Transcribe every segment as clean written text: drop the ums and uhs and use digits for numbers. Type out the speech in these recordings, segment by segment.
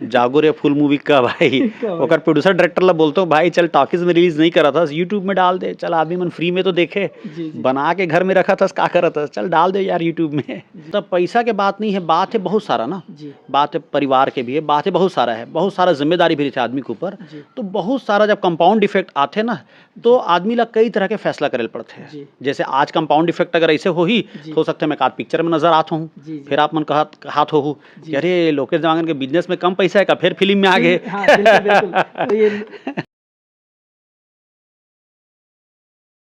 जागो रे full movie का भाई ओकर प्रोड्यूसर डायरेक्टर ला बोलते हो भाई चल टॉकीज में रिलीज नहीं करा था यूट्यूब में डाल दे, चल आदमी मन फ्री में तो देखे। जी। बना के घर में रखा था क्या करा था, चल डाल दे यार यूट्यूब में। तब पैसा के बात नहीं है, बात है बहुत सारा ना, जी। बात है परिवार के भी है, बात है बहुत सारा है, बहुत सारा जिम्मेदारी भी रहती है आदमी के ऊपर। तो बहुत सारा जब कंपाउंड इफेक्ट आते ना तो आदमी ला कई तरह के फैसला करे पड़ते हैं। जैसे आज कंपाउंड इफेक्ट अगर ऐसे हो तो सकता है मैं एक पिक्चर में नजर आता हूँ, फिर आप मन हाथ हो कि अरे लोकेश देवांगन के बिजनेस में कम पैसा है का, फिर फिल्म में आ गए। हाँ, बिल्कुल। तो ये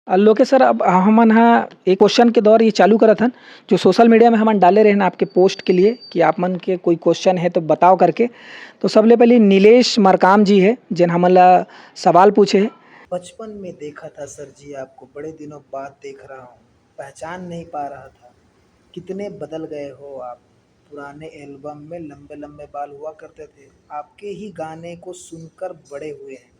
लोकेश सर, अब हमन हाँ एक क्वेश्चन के दौर ये चालू करा था जो सोशल मीडिया में हमन डाले रहे ना आपके पोस्ट के लिए कि आप मन के कोई क्वेश्चन है तो बताओ करके। तो सबले पहले नीलेश मरकाम जी है जिन हमन ला सवाल पूछे है। बचपन में देखा था सर जी आपको, बड़े दिनों बाद देख रहा हूँ, पहचान नहीं पा रहा था, कितने बदल गए हो आप। पुराने एल्बम में लंबे लंबे बाल हुआ करते थे, आपके ही गाने को सुनकर बड़े हुए हैं।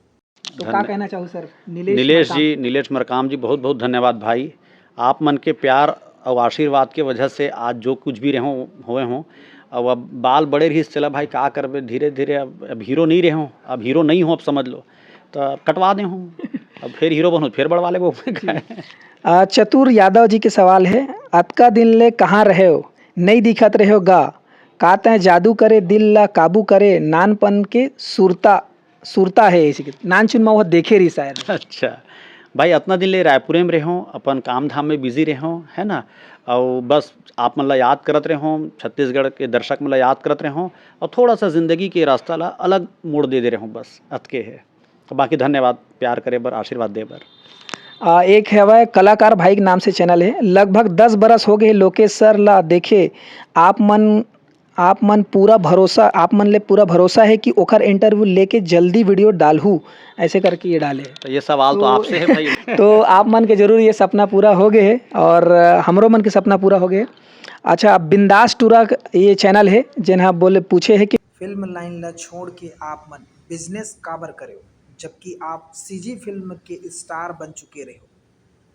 तो क्या कहना चाहूँ सर नीलेश मरकाम जी, बहुत बहुत धन्यवाद भाई। आप मन के प्यार और आशीर्वाद के वजह से आज जो कुछ भी रहो हुए हों, अब बाल बड़े रही चला भाई का कर, धीरे धीरे अब हीरो नहीं रहे हों, अब हीरो नहीं हो, अब समझ लो तो कटवा दे हूँ, अब फिर हीरो बनो फिर बढ़वा ले वो। चतुर यादव जी के सवाल है, अतका दिन ले कहाँ रहे हो, नहीं दिखत रहे हो गा, कहते हैं जादू करे दिल ला काबू करे, नानपन के सुरता है इसी नान चुनमा वो देखे रही शायद। अच्छा भाई, इतना दिन ले रायपुर में रहो, अपन काम धाम में बिजी रहो है ना, और बस आप मतलब याद करत रहो, छत्तीसगढ़ के दर्शक मतलब याद करत रहो, और थोड़ा सा जिंदगी के रास्ता ला अलग मोड़ दे रहो, बस अतके है। तो बाकी धन्यवाद प्यार करे बर, आशीर्वाद दे बर। एक है वह कलाकार भाई के नाम से चैनल है, लगभग 10 बरस हो गए लोकेश सर ला देखे, आप मन ले पूरा भरोसा है कि ओखर इंटरव्यू लेके जल्दी वीडियो डालहूँ, ऐसे करके ये डाले। तो ये सवाल तो आपसे है भाई। तो आप मन के जरूर ये सपना पूरा हो गए और हमरो मन के सपना पूरा हो गए। अच्छा, बिंदास टूरा ये चैनल है जिन्हा बोले पूछे है कि फिल्म लाइन ला छोड़ के आप मन बिजनेस काबर करे, जबकि आप सीजी फिल्म के स्टार बन चुके रहे हो,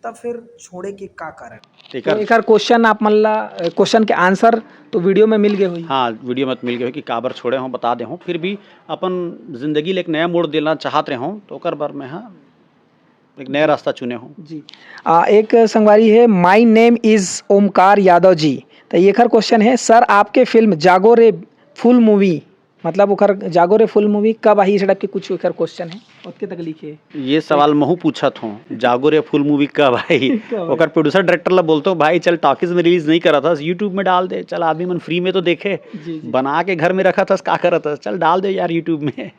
तब फिर छोड़े के का कारण। तो एक क्वेश्चन आप मन ला क्वेश्चन के आंसर तो वीडियो में मिल गए हुई। हाँ, वीडियो में मिल गए कि काबर छोड़े हों बता दे हों, फिर भी अपन जिंदगी ले एक नया मोड़ देना चाहते रहो तो ओकर बार में हाँ एक नया रास्ता चुने हों जी। एक संगवारी है, my name is Omkar Yadav ji. तो ये क्वेश्चन है, सर आपके फिल्म जागो रे फुल मूवी, मतलब ओकर जागो रे फुल मूवी कब आई, सड़क के कुछ ओकर क्वेश्चन है उसके तक लिखे। ये सवाल महू पूछा था, जागो रे फुल मूवी कब आई। ओकर प्रोड्यूसर डायरेक्टर ला बोलते हो भाई चल टॉकीज में रिलीज नहीं करा था यूट्यूब में डाल दे, चल आदमी मन फ्री में तो देखे। बना के घर में रखा था क्या करा था, चल डाल दे यार यूट्यूब में।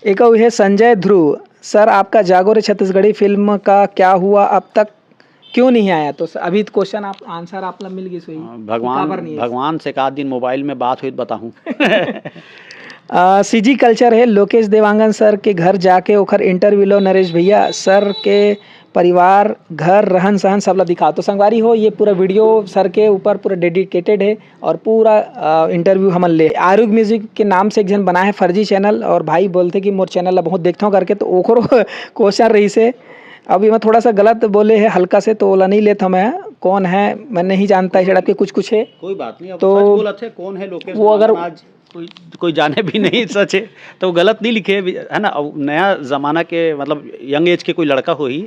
एक है संजय ध्रुव, सर आपका जागो रे छत्तीसगढ़ी फिल्म का क्या हुआ, अब तक क्यों नहीं आया। तो अभी क्वेश्चन आप आंसर आप मिल गई सोई। भगवान से एक आध दिन मोबाइल में बात हुई बताऊं। सीजी कल्चर है, लोकेश देवांगन सर के घर जाके ओखर इंटरव्यू लो नरेश भैया, सर के परिवार घर रहन सहन सब ला दिखाओ। तो संगवारी हो ये पूरा वीडियो सर के ऊपर पूरा डेडिकेटेड है और पूरा इंटरव्यू हमन ले आरुग म्यूजिक के नाम से एक जन बना है फर्जी चैनल, और भाई बोलते कि मोर चैनल ला बहुत देखता हूँ करके, तो ओखर क्वेश्चन रही से अभी मैं थोड़ा सा गलत बोले है हल्का से, तो ओला नहीं लेता मैं, कौन है मैं नहीं जानता है, के कुछ है कोई बात नहीं। अब तो सच बोला थे कौन है लोकेश, वो अगर आज कोई जाने भी नहीं सच है तो गलत नहीं लिखे है ना। नया ज़माना के मतलब यंग एज के कोई लड़का हो ही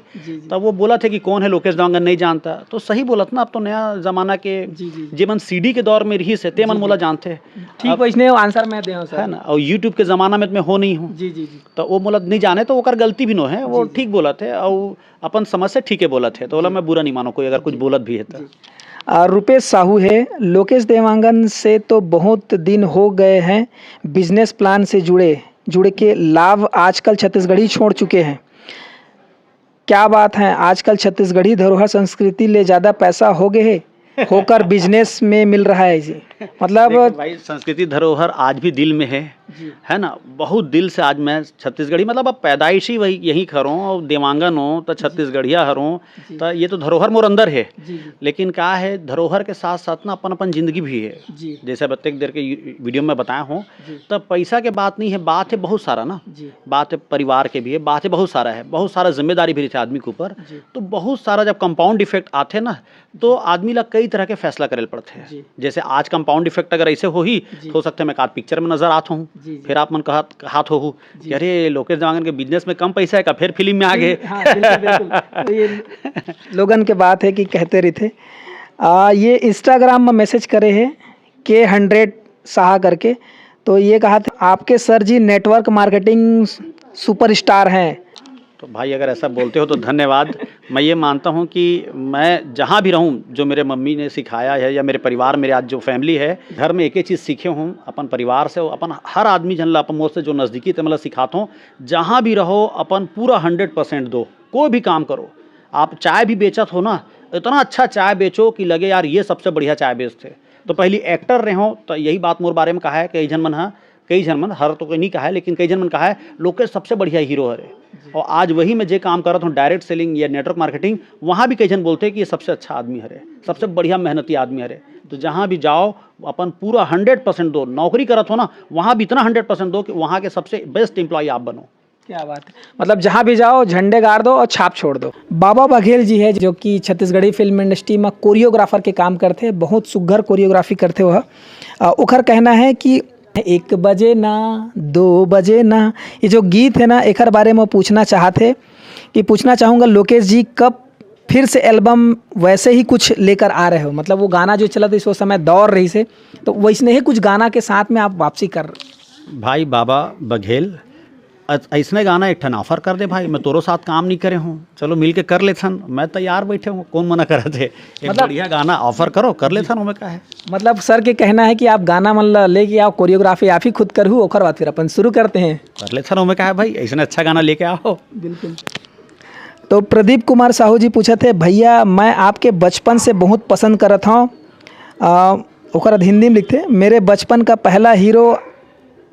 तब वो बोला थे कि कौन है लोकेश देवांगन नहीं जानता, तो सही बोला था ना। अब तो नया ज़माना के जीवन सीडी के दौर में रही से ते मन मोला जानते, ठीक वैसने आंसर मैं दे सर है ना। और यूट्यूब के ज़माना में मैं हो नहीं हूँ तो वो मोला नहीं जाने, तो ओकर गलती भी नो है, वो ठीक बोला थे और अपन समझ से ठीक है बोला थे, तो बोला मैं बुरा नहीं मानो कोई अगर कुछ बोलत भी है तो। रुपेश साहू है, लोकेश देवांगन से तो बहुत दिन हो गए हैं, बिजनेस प्लान से जुड़े के लाभ आजकल छत्तीसगढ़ी छोड़ चुके हैं, क्या बात है, आजकल छत्तीसगढ़ी धरोहर संस्कृति ले ज़्यादा पैसा हो गए है होकर बिजनेस में मिल रहा है जी। मतलब भाई संस्कृति धरोहर आज भी दिल में है ना, बहुत दिल से आज मैं छत्तीसगढ़ी, मतलब अब पैदाइशी वही यहीं खरों और देवांगन हो तो छत्तीसगढ़िया हरों, तो ये तो धरोहर मोर अंदर है। लेकिन क्या है, धरोहर के साथ साथ ना अपन अपन जिंदगी भी है, जैसे प्रत्येक देर के वीडियो में बताया हूँ। तब पैसा के बात नहीं है, बात है बहुत सारा ना, बात है परिवार के भी है, बात है बहुत सारा है, बहुत सारा जिम्मेदारी भी रहती है आदमी के ऊपर। तो बहुत सारा जब कंपाउंड इफेक्ट आते ना तो आदमी ला कई तरह के फैसला करे पड़ते हैं। जैसे आज कंपाउंड इफेक्ट अगर ऐसे हो सकता है मैं एक पिक्चर में नजर आता हूँ, जी। फिर आप मन हाथ हो कि अरे लोकेश देवांगन के बिजनेस में कम पैसा है का, फिर फिल्म में आ गए। हाँ, बिल्कुल। तो ये लोगन के बात है कि कहते रहते। ये इंस्टाग्राम में मैसेज करे है K100 शाह करके, तो ये कहा था आपके sir G network marketing superstar हैं। तो भाई अगर ऐसा बोलते हो तो धन्यवाद। मैं ये मानता हूँ कि मैं जहाँ भी रहूँ, जो मेरे मम्मी ने सिखाया है या मेरे परिवार, मेरे आज जो फैमिली है, घर में एक ही चीज़ सीखे हूँ अपन परिवार से, अपन हर आदमी जन ला अपन मोह से जो नज़दीकी थे मतलब सिखाता हूँ, जहाँ भी रहो अपन पूरा 100% दो। कोई भी काम करो, आप चाय भी बेचत हो ना, इतना अच्छा चाय बेचो कि लगे यार ये सबसे बढ़िया चाय बेचते। तो पहली एक्टर रहे हो तो यही बात मोर बारे में कहा है कई जन मन हर तो कोई नहीं कहा है, लेकिन कई जन मन कहा है लोकेश सबसे बढ़िया हीरो है। और आज वही मैं जे काम कर रहा हूँ डायरेक्ट सेलिंग या नेटवर्क मार्केटिंग, वहाँ भी कई जन बोलते हैं कि ये सबसे अच्छा आदमी है, सबसे बढ़िया मेहनती आदमी है। तो जहाँ भी जाओ अपन पूरा 100% दो। नौकरी करत हो ना, वहाँ भी इतना 100% दो कि वहाँ के सबसे बेस्ट एम्प्लॉय आप बनो। क्या बात है, मतलब जहाँ भी जाओ झंडे गाड़ दो और छाप छोड़ दो। बाबा बघेल जी है जो कि छत्तीसगढ़ी फिल्म इंडस्ट्री में कोरियोग्राफर के काम करते हैं, बहुत सुघर कोरियोग्राफी करते वह। ओखर कहना है कि 1 बजे ना 2 बजे ना, ये जो गीत है ना एकर बारे में पूछना चाहते कि पूछना चाहूँगा लोकेश जी कब फिर से एल्बम वैसे ही कुछ लेकर आ रहे हो, मतलब वो गाना जो चला था इस समय दौर रही से, तो वैसने ही कुछ गाना के साथ में आप वापसी कर। भाई बाबा बघेल ऐसने गाना एक ठन ऑफर कर दे भाई, मैं तोरो साथ काम नहीं करे हूँ, चलो मिल के कर लेथन, मैं तैयार बैठे हूँ, कौन मना करे थे। एक बढ़िया गाना ऑफर करो, कर लेथन, हमें का है। मतलब सर के कहना है कि आप गाना मन लेके आओ, कोरियोग्राफी आप ही खुद करूँ, ओखर बाद फिर अपन शुरू करते हैं। कर लेथन, हमें का है भाई, ऐसा अच्छा गाना लेके आओ। बिल्कुल। तो प्रदीप कुमार साहू जी पूछे थे भैया मैं आपके बचपन से बहुत पसंद करत हूँ, ओखर हिंदी में लिखते मेरे बचपन का पहला हीरो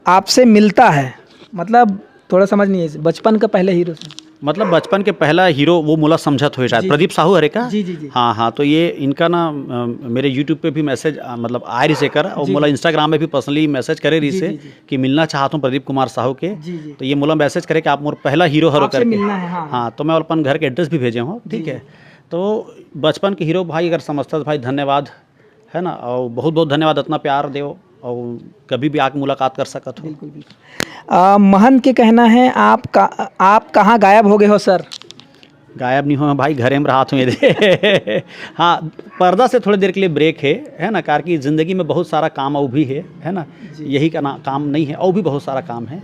आपसे मिलता है, मतलब थोड़ा समझ नहीं है, बचपन का पहले हीरो से मतलब बचपन के पहला हीरो वो मोला समझत हो शायद प्रदीप साहू हरे का। जी। हाँ, तो ये इनका ना मेरे यूट्यूब पे भी मैसेज मतलब आ रही से कर, और मोला इंस्टाग्राम में भी पर्सनली मैसेज करे रही से कि मिलना चाहता हूँ प्रदीप कुमार साहू के। तो ये मोला मैसेज करे कि आप मोर पहला हीरो हरो करके। हाँ, तो मैं अपन घर के एड्रेस भी भेजे हूँ, ठीक है। तो बचपन के हीरो भाई अगर समझता भाई धन्यवाद है ना, और बहुत बहुत धन्यवाद, इतना प्यार दो और कभी भी आके मुलाकात कर सकत हो। बिल्कुल। महंत के कहना है आप कहाँ गायब हो गए हो सर? गायब नहीं हो भाई, घरे में रहा हूँ ये। हाँ, पर्दा से थोड़ी देर के लिए ब्रेक है ना, कार की ज़िंदगी में बहुत सारा काम और भी है ना, यही का काम नहीं है, और भी बहुत सारा काम है।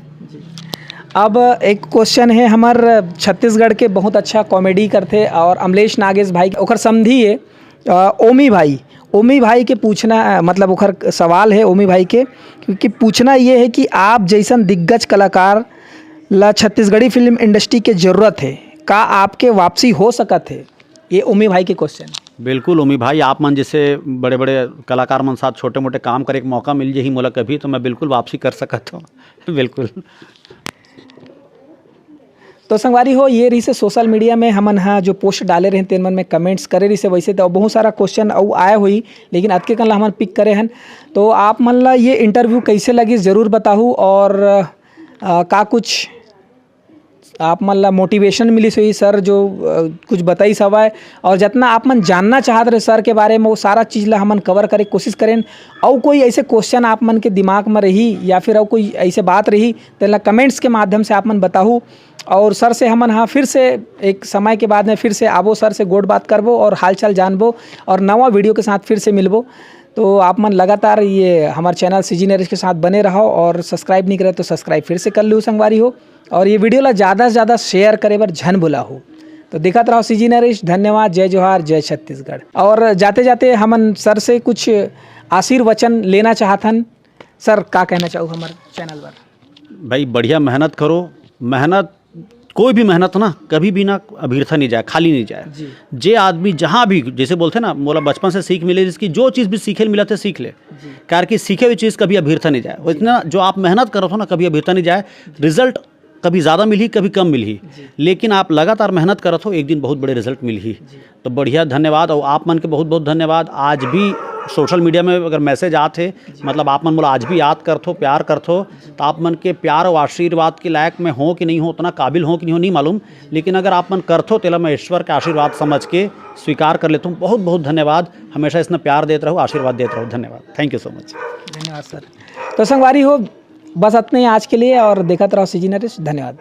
अब एक क्वेश्चन है, हमार छत्तीसगढ़ के बहुत अच्छा कॉमेडी करते और अमलेश नागेश भाई ओखर समझी है ओमी भाई के पूछना, मतलब ओखर सवाल है ओमी भाई के, क्योंकि पूछना ये है कि आप जैसन दिग्गज कलाकार ला छत्तीसगढ़ी फिल्म इंडस्ट्री के ज़रूरत है, का आपके वापसी हो सकत है? ये ओमी भाई के क्वेश्चन। बिल्कुल ओमी भाई, आप मन जैसे बड़े बड़े कलाकार मन साथ छोटे मोटे काम करे एक मौका मिल जाही मोला कभी, तो मैं बिल्कुल वापसी कर सकता हूँ। बिल्कुल। तो संगवारी हो ये रही से सोशल मीडिया में हमन हाँ जो पोस्ट डाले रहे तेन मन में कमेंट्स करे रही से, वैसे तो बहुत सारा क्वेश्चन और आए हुई, लेकिन आज के कल हमन पिक करे हन। तो आप मन ला ये इंटरव्यू कैसे लगी ज़रूर बताहू, और का कुछ आप मन ला मोटिवेशन मिली सही सर जो कुछ बताई सवाए, और जितना आप मन जानना चाहत रहे सर के बारे में वो सारा चीज़ ला हमन कवर करे कोशिश करें। और कोई ऐसे क्वेश्चन आप मन के दिमाग में रही या फिर और कोई ऐसे बात रही तो कमेंट्स के माध्यम से आप मन बताहू, और सर से हमन हाँ फिर से एक समय के बाद में फिर से आबो, सर से गोड बात करबो और हालचाल जानबो और नवा वीडियो के साथ फिर से मिलबो। तो आप मन लगातार ये हमारे चैनल सीजी नरेश के साथ बने रहो, और सब्सक्राइब नहीं करे तो सब्सक्राइब फिर से कर लो संगवारी हो, और ये वीडियो ला ज़्यादा से ज़्यादा शेयर करे बर झन बुला हो। तो देखत रहो सीजी नरेश, धन्यवाद, जय जोहार, जय छत्तीसगढ़। और जाते जाते हमन सर से कुछ आशीर्वचन लेना चाहतन, सर का कहना चाहूँ हमारे चैनल पर? भाई बढ़िया मेहनत करो, मेहनत कोई भी मेहनत ना कभी भी ना अभीरथा नहीं जाए, खाली नहीं जाए। जे आदमी जहाँ भी जैसे बोलते ना मोला बचपन से सीख मिले, जिसकी जो चीज़ भी सीखे मिला थे सीख ले, कार की सीखे हुई चीज़ कभी अभीरथा नहीं जाए। वो इतना जो आप मेहनत करो हो ना कभी अभीरथा नहीं जाए, रिजल्ट कभी ज़्यादा मिली कभी कम मिली, लेकिन आप लगातार मेहनत करत हो एक दिन बहुत बड़े रिजल्ट मिली। तो बढ़िया धन्यवाद, और आप मन के बहुत बहुत धन्यवाद। आज भी सोशल मीडिया में अगर मैसेज आते मतलब आप मन मोला आज भी याद करथो, प्यार करथो, तो आप मन के प्यार और आशीर्वाद के लायक में हो कि नहीं हो, उतना काबिल हो कि नहीं हो नहीं मालूम, लेकिन अगर आप मन करथो तेला मैं ईश्वर के आशीर्वाद समझ के स्वीकार कर लेता हूँ। बहुत बहुत धन्यवाद, हमेशा इतना प्यार देते रहो, आशीर्वाद देते रहो। धन्यवाद, थैंक यू सो मच। धन्यवाद सर। तो संगवारी हो बस इतना ही आज के लिए और देखते रहो CG नरेश। धन्यवाद।